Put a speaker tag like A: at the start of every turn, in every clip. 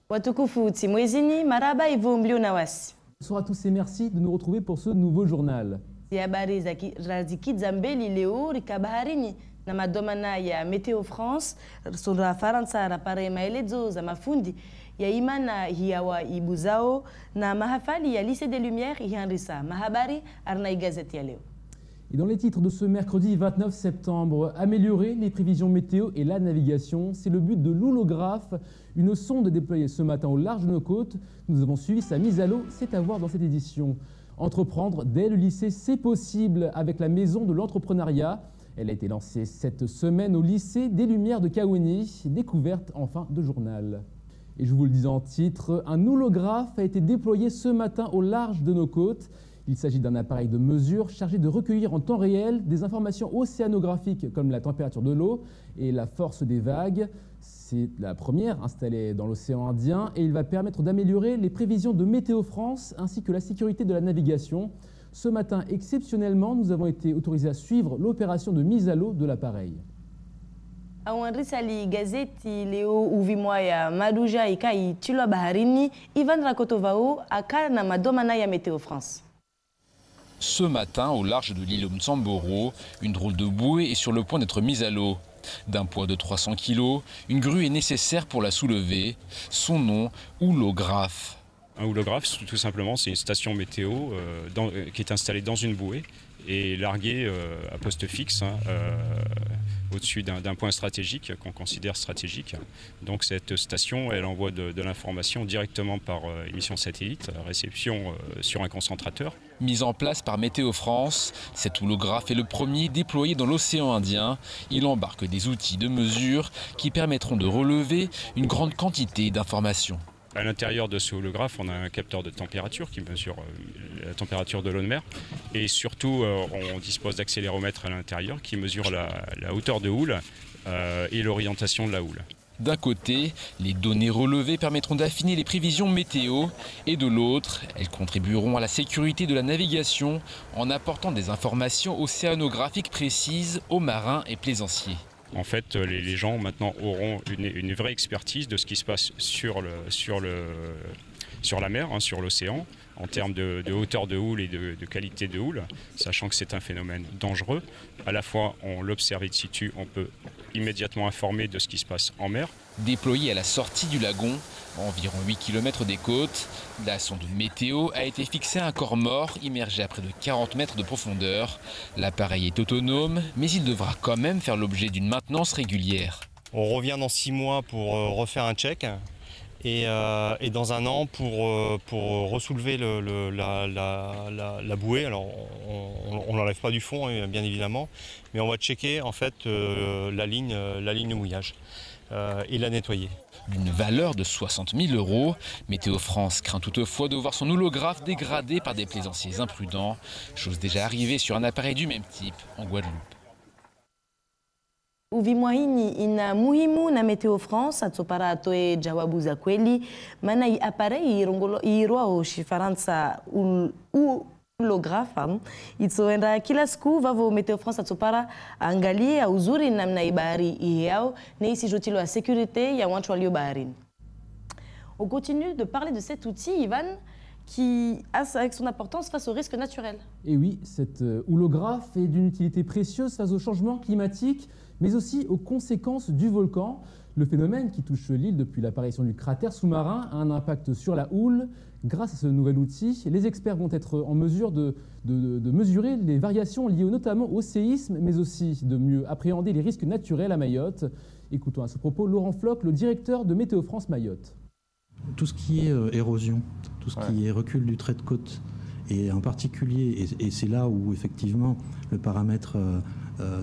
A: Watukufu Timwezini, maraba ivo mlio na wasi.
B: Bonsoir à tous et merci de nous retrouver pour ce nouveau journal.
A: Si habari za Raziki Zambeli leo rikabaharini na madomana ya Meteo France sura Faransa rapare maelezo za mafundi ya imana hiyawa ibuzao na mahafali ya Lycée des Lumières ihandrisa mahabari arna gazeti ya leo.
B: Et dans les titres de ce mercredi 29 septembre, améliorer les prévisions météo et la navigation, c'est le but de l'Houlographe, une sonde déployée ce matin au large de nos côtes. Nous avons suivi sa mise à l'eau, c'est à voir dans cette édition. Entreprendre dès le lycée, c'est possible avec la Maison de l'Entrepreneuriat. Elle a été lancée cette semaine au Lycée des Lumières de Kaweni, découverte en fin de journal. Et je vous le dis en titre, un houlographe a été déployé ce matin au large de nos côtes. Il s'agit d'un appareil de mesure chargé de recueillir en temps réel des informations océanographiques comme la température de l'eau et la force des vagues. C'est la première installée dans l'océan Indien et il va permettre d'améliorer les prévisions de Météo France ainsi que la sécurité de la navigation. Ce matin, exceptionnellement, nous avons été autorisés à suivre l'opération de mise à l'eau de l'appareil.
A: Awanrisali gazeti leo uvimwa ya maduja ikai tilo baharini Ivan Rakotovao aka na madomana ya Météo France.
C: Ce matin, au large de l'île Mtsamboro, une drôle de bouée est sur le point d'être mise à l'eau. D'un poids de 300 kg, une grue est nécessaire pour la soulever. Son nom, houlographe.
D: Un houlographe, tout simplement, c'est une station météo qui est installée dans une bouée et larguée à poste fixe au-dessus d'un point stratégique qu'on considère stratégique. Donc cette station, elle envoie de l'information directement par émission satellite, réception sur un concentrateur.
C: Mise en place par Météo France, cet houlographe est le premier déployé dans l'océan Indien. Il embarque des outils de mesure qui permettront de relever une grande quantité d'informations.
D: À l'intérieur de ce houlographe, on a un capteur de température qui mesure la température de l'eau de mer. Et surtout, on dispose d'accéléromètres à l'intérieur qui mesurent la hauteur de houle et l'orientation de la houle.
C: D'un côté, les données relevées permettront d'affiner les prévisions météo et de l'autre, elles contribueront à la sécurité de la navigation en apportant des informations océanographiques précises aux marins et plaisanciers.
D: En fait, les gens maintenant auront une vraie expertise de ce qui se passe sur la mer, sur l'océan, en termes de hauteur de houle et de qualité de houle, sachant que c'est un phénomène dangereux. À la fois, on l'observe in situ, on peut immédiatement informer de ce qui se passe en mer.
C: Déployée à la sortie du lagon, à environ 8 km des côtes, la sonde météo a été fixée à un corps mort immergé à près de 40 mètres de profondeur. L'appareil est autonome, mais il devra quand même faire l'objet d'une maintenance régulière.
E: On revient dans 6 mois pour refaire un check. Et dans un an pour ressoulever la bouée. Alors on ne l'enlève pas du fond bien évidemment, mais on va checker en fait la ligne de mouillage et la nettoyer.
C: D'une valeur de 60 000 €, Météo France craint toutefois de voir son houlographe dégradé par des plaisanciers imprudents, chose déjà arrivée sur un appareil du même type en Guadeloupe.
A: Uvimwahini ina muhimu na Meteo France atsopara atoe jawabu za kweli maana i aparei iroao shifaransa houlographe itsoenda kila siku vavo Meteo France atsopara angalie uzuri namna ibahari ihao na isi jotilo ya sécurité ya watu walio baharini. On continue de parler de cet outil, Ivan, qui a avec son importance face aux risques naturels.
B: Et oui, cet houlographe est d'une utilité précieuse face au changement climatique, mais aussi aux conséquences du volcan. Le phénomène qui touche l'île depuis l'apparition du cratère sous-marin a un impact sur la houle. Grâce à ce nouvel outil, les experts vont être en mesure de mesurer les variations liées notamment au séisme, mais aussi de mieux appréhender les risques naturels à Mayotte. Écoutons à ce propos Laurent Floch, le directeur de Météo France Mayotte.
F: Tout ce qui est érosion, tout ce qui est recul du trait de côte, et en particulier, et c'est là où effectivement le paramètre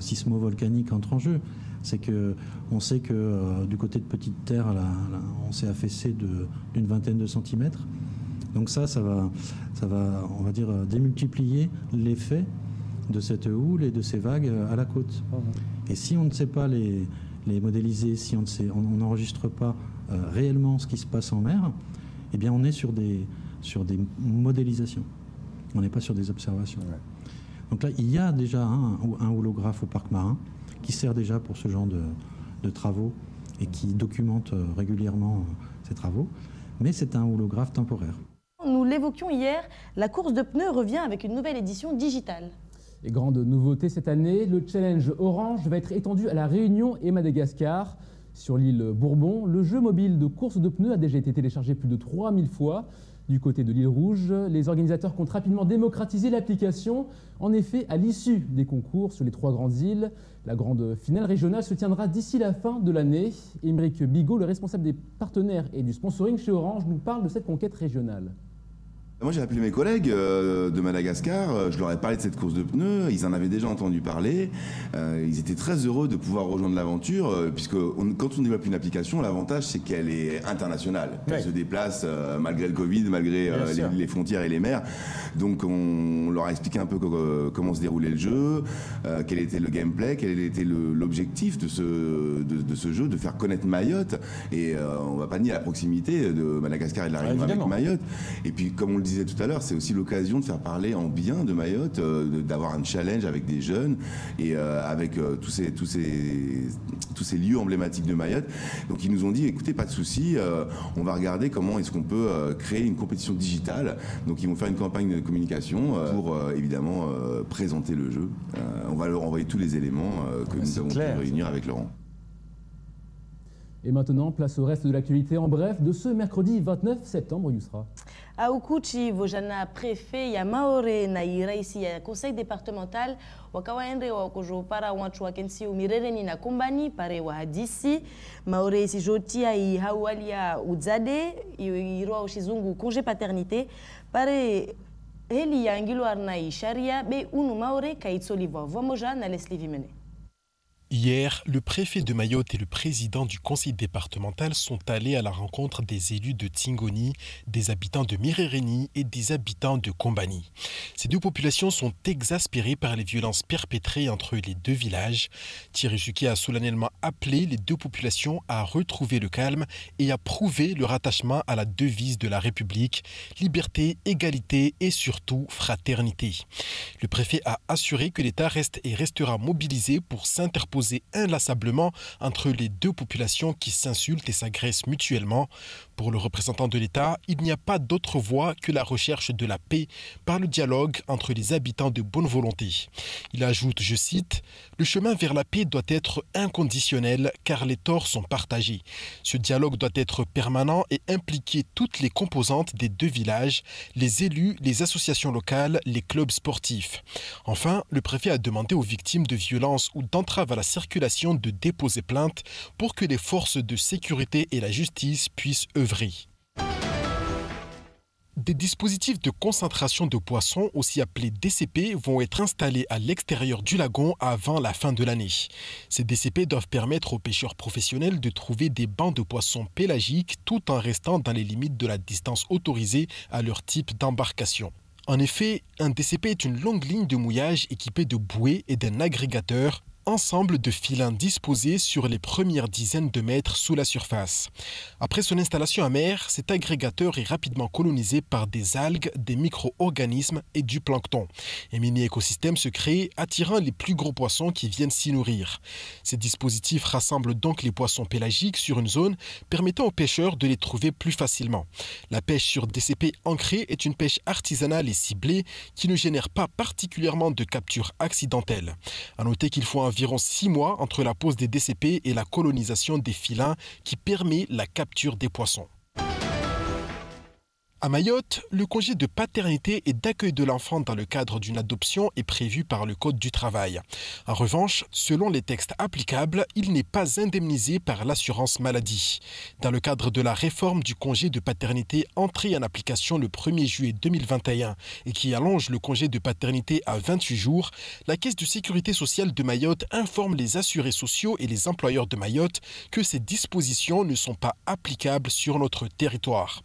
F: sismo-volcanique entre en jeu, c'est qu'on sait que du côté de Petite Terre, on s'est affaissé d'une vingtaine de centimètres. Donc ça va, on va dire, démultiplier l'effet de cette houle et de ces vagues à la côte. Et si on ne sait pas les modéliser, si on n'enregistre pas réellement ce qui se passe en mer, eh bien on est sur des modélisations. On n'est pas sur des observations. Ouais. Donc là, il y a déjà un houlographe au parc marin qui sert déjà pour ce genre de travaux et qui documente régulièrement ces travaux, mais c'est un holographe temporaire.
A: Nous l'évoquions hier, la course de pneus revient avec une nouvelle édition digitale.
B: Et grande nouveauté cette année, le challenge Orange va être étendu à La Réunion et Madagascar. Sur l'île Bourbon, le jeu mobile de course de pneus a déjà été téléchargé plus de 3000 fois. Du côté de l'île Rouge, les organisateurs comptent rapidement démocratiser l'application. En effet, à l'issue des concours sur les 3 grandes îles, la grande finale régionale se tiendra d'ici la fin de l'année. Émeric Bigot, le responsable des partenaires et du sponsoring chez Orange, nous parle de cette conquête régionale.
G: Moi, j'ai appelé mes collègues de Madagascar, je leur ai parlé de cette course de pneus, ils en avaient déjà entendu parler, ils étaient très heureux de pouvoir rejoindre l'aventure, puisque quand on développe une application, l'avantage c'est qu'elle est internationale, elle se déplace malgré le Covid, malgré les frontières et les mers, donc on leur a expliqué un peu comment se déroulait le jeu, quel était le gameplay, quel était l'objectif de ce jeu, de faire connaître Mayotte, et on va pas nier la proximité de Madagascar et de la Réunion avec Mayotte, et puis comme on le disait tout à l'heure, c'est aussi l'occasion de faire parler en bien de Mayotte, d'avoir un challenge avec des jeunes et avec tous ces lieux emblématiques de Mayotte. Donc ils nous ont dit, écoutez, pas de souci, on va regarder comment est-ce qu'on peut créer une compétition digitale. Donc ils vont faire une campagne de communication pour évidemment présenter le jeu. On va leur envoyer tous les éléments que nous avons pu réunir avec Laurent.
B: Et maintenant, place au reste de l'actualité en bref de ce mercredi 29 septembre, Yousra.
A: À Ukuchi, Vojana préfet ya Maore na iraisi ya conseil départemental wakawaende wa kujopara watu wakensi umirereni na kumbani pare wa hadisi Maore isi jotia I hawalia udzade iroa ushizungu congé paternité pare heli ya ngilo arna I sharia be unu Maore kaitsoliva vomoja na Leslie Vimene.
H: Hier, le préfet de Mayotte et le président du conseil départemental sont allés à la rencontre des élus de Tingoni, des habitants de Mirereni et des habitants de Kombani. Ces deux populations sont exaspérées par les violences perpétrées entre les deux villages. Thierry Suquet a solennellement appelé les deux populations à retrouver le calme et à prouver leur attachement à la devise de la République, liberté, égalité et surtout fraternité. Le préfet a assuré que l'État reste et restera mobilisé pour s'interposer inlassablement entre les deux populations qui s'insultent et s'agressent mutuellement. Pour le représentant de l'État, il n'y a pas d'autre voie que la recherche de la paix par le dialogue entre les habitants de bonne volonté. Il ajoute, je cite, « Le chemin vers la paix doit être inconditionnel car les torts sont partagés. Ce dialogue doit être permanent et impliquer toutes les composantes des deux villages, les élus, les associations locales, les clubs sportifs. » Enfin, le préfet a demandé aux victimes de violences ou d'entraves à la circulation de déposer plainte pour que les forces de sécurité et la justice puissent œuvrer. Des dispositifs de concentration de poissons, aussi appelés DCP, vont être installés à l'extérieur du lagon avant la fin de l'année. Ces DCP doivent permettre aux pêcheurs professionnels de trouver des bancs de poissons pélagiques tout en restant dans les limites de la distance autorisée à leur type d'embarcation. En effet, un DCP est une longue ligne de mouillage équipée de bouées et d'un agrégateur, ensemble de filins disposés sur les premières dizaines de mètres sous la surface. Après son installation à mer, cet agrégateur est rapidement colonisé par des algues, des micro-organismes et du plancton. Un mini-écosystème se crée, attirant les plus gros poissons qui viennent s'y nourrir. Ces dispositifs rassemblent donc les poissons pélagiques sur une zone, permettant aux pêcheurs de les trouver plus facilement. La pêche sur DCP ancrée est une pêche artisanale et ciblée qui ne génère pas particulièrement de captures accidentelles. À noter qu'il faut environ 6 mois entre la pose des DCP et la colonisation des filins qui permet la capture des poissons. À Mayotte, le congé de paternité et d'accueil de l'enfant dans le cadre d'une adoption est prévu par le Code du travail. En revanche, selon les textes applicables, il n'est pas indemnisé par l'assurance maladie. Dans le cadre de la réforme du congé de paternité entrée en application le 1er juillet 2021 et qui allonge le congé de paternité à 28 jours, la Caisse de sécurité sociale de Mayotte informe les assurés sociaux et les employeurs de Mayotte que ces dispositions ne sont pas applicables sur notre territoire.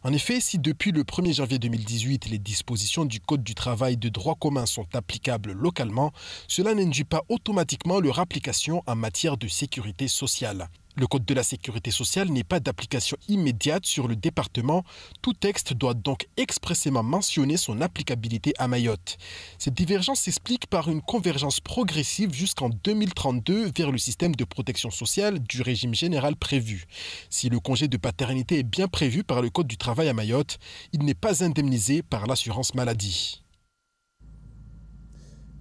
H: En effet, si depuis le 1er janvier 2018, les dispositions du Code du travail de droit commun sont applicables localement, cela n'induit pas automatiquement leur application en matière de sécurité sociale. Le Code de la sécurité sociale n'est pas d'application immédiate sur le département. Tout texte doit donc expressément mentionner son applicabilité à Mayotte. Cette divergence s'explique par une convergence progressive jusqu'en 2032 vers le système de protection sociale du régime général prévu. Si le congé de paternité est bien prévu par le Code du travail à Mayotte, il n'est pas indemnisé par l'assurance maladie.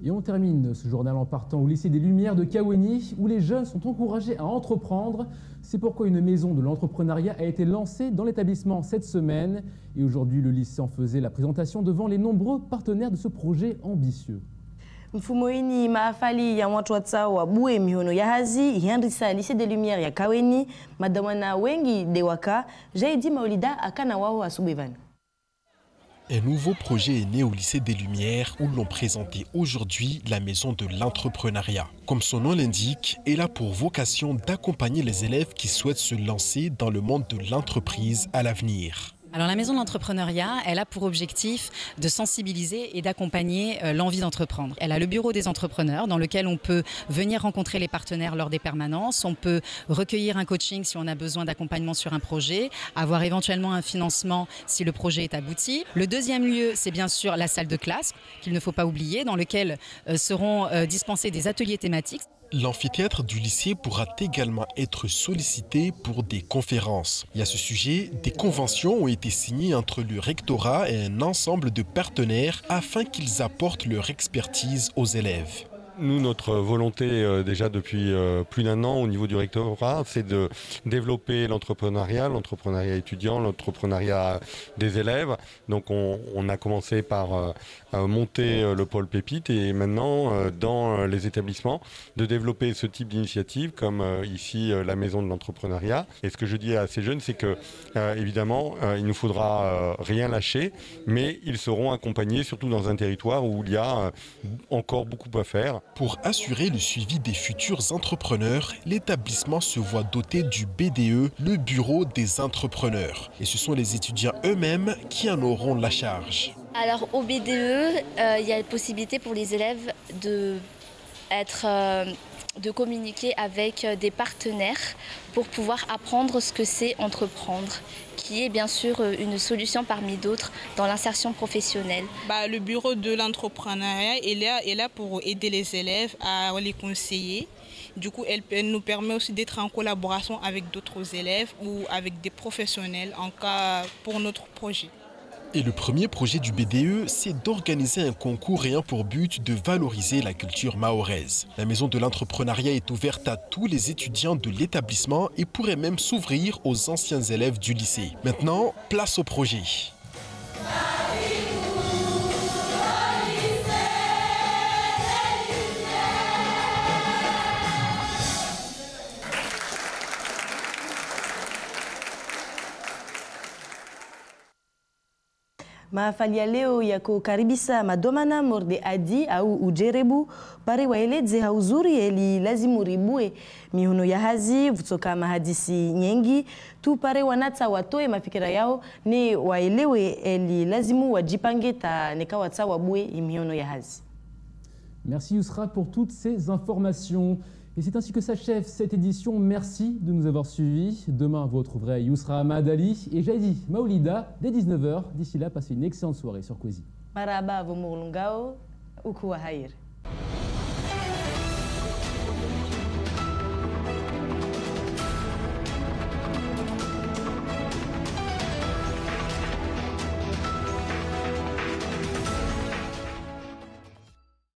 B: Et on termine ce journal en partant au lycée des Lumières de Kaweni, où les jeunes sont encouragés à entreprendre. C'est pourquoi une maison de l'entrepreneuriat a été lancée dans l'établissement cette semaine. Et aujourd'hui, le lycée en faisait la présentation devant les nombreux partenaires de ce projet ambitieux.
A: Mfumo ini maafali ya watu wa bue mihono ya hazi ihandisa lycée des Lumières ya Kaweni madawana wengi dewaka Jaidi Maulida akana wao asubivana.
H: Un nouveau projet est né au lycée des Lumières où l'on présentait aujourd'hui la maison de l'entrepreneuriat. Comme son nom l'indique, elle a pour vocation d'accompagner les élèves qui souhaitent se lancer dans le monde de l'entreprise à l'avenir.
I: Alors la maison de l'entrepreneuriat, elle a pour objectif de sensibiliser et d'accompagner l'envie d'entreprendre. Elle a le bureau des entrepreneurs dans lequel on peut venir rencontrer les partenaires lors des permanences, on peut recueillir un coaching si on a besoin d'accompagnement sur un projet, avoir éventuellement un financement si le projet est abouti. Le deuxième lieu, c'est bien sûr la salle de classe, qu'il ne faut pas oublier, dans lequel seront dispensés des ateliers thématiques.
H: L'amphithéâtre du lycée pourra également être sollicité pour des conférences. Et à ce sujet, des conventions ont été signées entre le rectorat et un ensemble de partenaires afin qu'ils apportent leur expertise aux élèves.
J: Nous, notre volonté déjà depuis plus d'un an au niveau du rectorat, c'est de développer l'entrepreneuriat étudiant, l'entrepreneuriat des élèves. Donc on a commencé par monter le pôle Pépite et maintenant dans les établissements de développer ce type d'initiative comme ici la maison de l'entrepreneuriat. Et ce que je dis à ces jeunes, c'est que évidemment il nous faudra rien lâcher, mais ils seront accompagnés surtout dans un territoire où il y a encore beaucoup à faire.
H: Pour assurer le suivi des futurs entrepreneurs, l'établissement se voit doté du BDE, le bureau des entrepreneurs. Et ce sont les étudiants eux-mêmes qui en auront la charge.
K: Alors au BDE, il y a la possibilité pour les élèves de communiquer avec des partenaires pour pouvoir apprendre ce que c'est entreprendre, qui est bien sûr une solution parmi d'autres dans l'insertion professionnelle.
L: Le bureau de l'entrepreneuriat est là pour aider les élèves à les conseiller. Du coup, elle nous permet aussi d'être en collaboration avec d'autres élèves ou avec des professionnels en cas pour notre projet.
H: Et le premier projet du BDE, c'est d'organiser un concours ayant pour but de valoriser la culture mahoraise. La maison de l'entrepreneuriat est ouverte à tous les étudiants de l'établissement et pourrait même s'ouvrir aux anciens élèves du lycée. Maintenant, place au projet.
A: Mahafali ya leo ya kukaribisha madomana morde adi au ujerebu pare waeleze hauzuri eli lazimu ribue mihono ya hazi vutoka mahadisi nyengi tu pare wanata watoe mafikira yao ni waelewe eli lazimu wajipange ta neka watsa wabue mihono ya hazi.
B: Merci Yousra pour toutes ces informations. Et c'est ainsi que s'achève cette édition. Merci de nous avoir suivis. Demain, vous retrouverez Yousra Ahmad Ali et Jaidi Maulida dès 19h. D'ici là, passez une excellente soirée sur Kwezi.
A: Maraba vumulungao ukuwa hair.